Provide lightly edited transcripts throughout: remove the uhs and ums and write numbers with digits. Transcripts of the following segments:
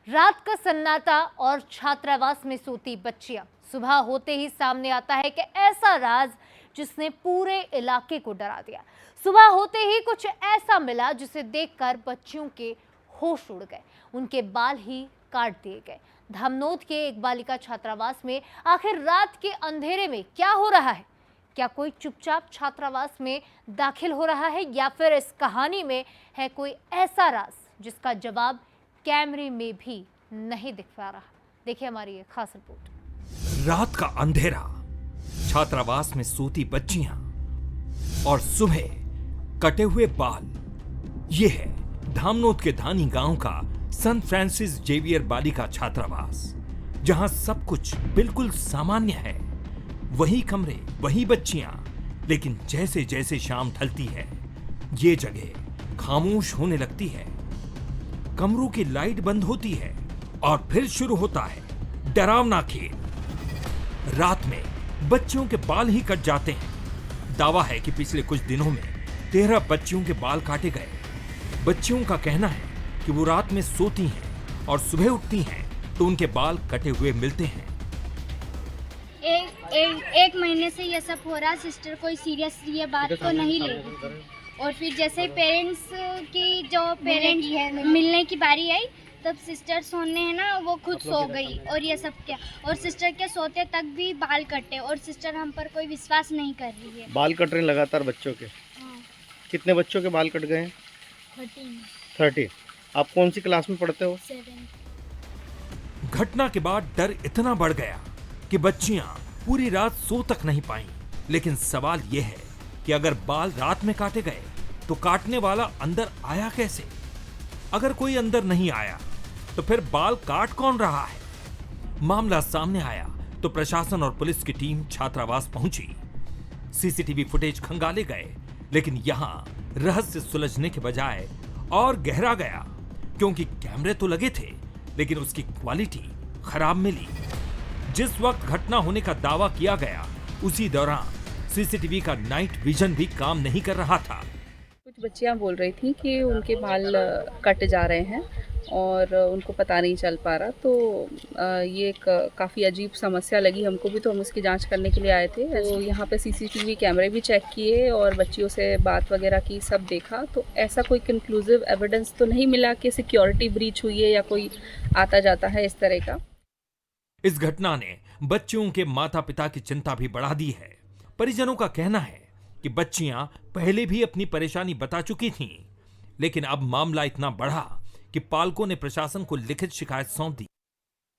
रात का सन्नाटा और छात्रावास में सोती बच्चियां। सुबह होते ही सामने आता है कि ऐसा राज जिसने पूरे इलाके को डरा दिया। सुबह होते ही कुछ ऐसा मिला जिसे देखकर बच्चियों के होश उड़ गए, उनके बाल ही काट दिए गए। धामनोद के एक बालिका छात्रावास में आखिर रात के अंधेरे में क्या हो रहा है? क्या कोई चुपचाप छात्रावास में दाखिल हो रहा है या फिर इस कहानी में है कोई ऐसा राज जिसका जवाब कैमरे में भी नहीं दिख पा रहा? देखिए हमारी ये खास रिपोर्ट। रात का अंधेरा, छात्रावास में सोती बच्चियां और सुबह कटे हुए बाल। ये है धामनोद के धानी गांव का संत फ्रांसिस जेवियर बालिका छात्रावास, जहां सब कुछ बिल्कुल सामान्य है। वही कमरे, वही बच्चियां, लेकिन जैसे जैसे शाम ढलती है ये जगह खामोश होने लगती है। कमरों की लाइट बंद होती है और फिर शुरू होता है डरावना खेल। रात में बच्चियों के बाल ही कट जाते हैं। दावा है कि पिछले कुछ दिनों में 13 बच्चियों के बाल काटे गए। बच्चियों का कहना है कि वो रात में सोती हैं और सुबह उठती हैं तो उनके बाल कटे हुए मिलते हैं। एक महीने से ये सब हो रहा। सिस्टर कोई सीरियस ये बात तो नहीं ले रही थी, और फिर जैसे पेरेंट्स की जो पेरेंट मिलने की बारी आई तब सिस्टर सोने है ना, वो खुद सो गई। और ये सब क्या, और सिस्टर के सोते तक भी बाल कटे, और सिस्टर हम पर कोई विश्वास नहीं कर रही है। बाल कट रहे लगातार बच्चों के। हाँ। कितने बच्चों के बाल कट गए हैं? 30। आप कौन सी क्लास में पढ़ते हो? 7। घटना के बाद डर इतना बढ़ गया कि बच्चियां पूरी रात सो तक नहीं पाईं। लेकिन सवाल यह है कि अगर बाल रात में काटे गए तो काटने वाला अंदर आया कैसे? अगर कोई अंदर नहीं आया तो फिर बाल काट कौन रहा है? मामला सामने आया तो प्रशासन और पुलिस की टीम छात्रावास पहुंची। सीसीटीवी फुटेज खंगाले गए, लेकिन यहां रहस्य सुलझने के बजाय और गहरा गया, क्योंकि कैमरे तो लगे थे लेकिन उसकी क्वालिटी खराब मिली। जिस वक्त घटना होने का दावा किया गया उसी दौरान सीसीटीवी का नाइट विजन भी काम नहीं कर रहा था। कुछ बच्चियां बोल रही थी कि उनके बाल कट जा रहे हैं और उनको पता नहीं चल पा रहा। तो ये एक काफ़ी अजीब समस्या लगी हमको भी, तो हम उसकी जांच करने के लिए आए थे। तो यहाँ पे सीसीटीवी कैमरे भी चेक किए और बच्चियों से बात वगैरह की, सब देखा। तो ऐसा कोई कंक्लूसिव एविडेंस तो नहीं मिला कि सिक्योरिटी ब्रीच हुई है या कोई आता जाता है इस तरह का। इस घटना ने बच्चियों के माता पिता की चिंता भी बढ़ा दी है। परिजनों का कहना है कि बच्चियां पहले भी अपनी परेशानी बता चुकी थीं, लेकिन अब मामला इतना बढ़ा कि पालकों ने प्रशासन को लिखित शिकायत सौंप दी।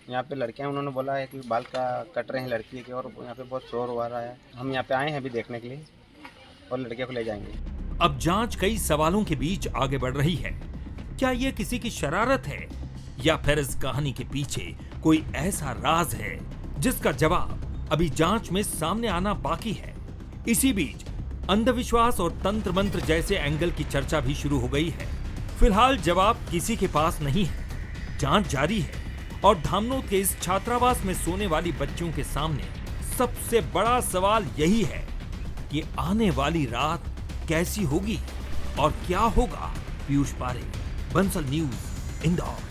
यहाँ पे लड़कियाँ, उन्होंने बोला है कि बाल का कट रहे हैं लड़की के, और यहाँ पे बहुत शोर हो रहा है। हम यहाँ पे आए हैं अभी देखने के लिए और लड़कियों को ले जाएंगे। अब जांच कई सवालों के बीच आगे बढ़ रही है। क्या ये किसी की शरारत है या फिर इस कहानी के पीछे कोई ऐसा राज है जिसका जवाब अभी जांच में सामने आना बाकी है? इसी बीच अंधविश्वास और तंत्र मंत्र जैसे एंगल की चर्चा भी शुरू हो गई है। फिलहाल जवाब किसी के पास नहीं है। जांच जारी है और धामनोद के इस छात्रावास में सोने वाली बच्चियों के सामने सबसे बड़ा सवाल यही है कि आने वाली रात कैसी होगी और क्या होगा। पीयूष पारे, बंसल न्यूज, इंदौर।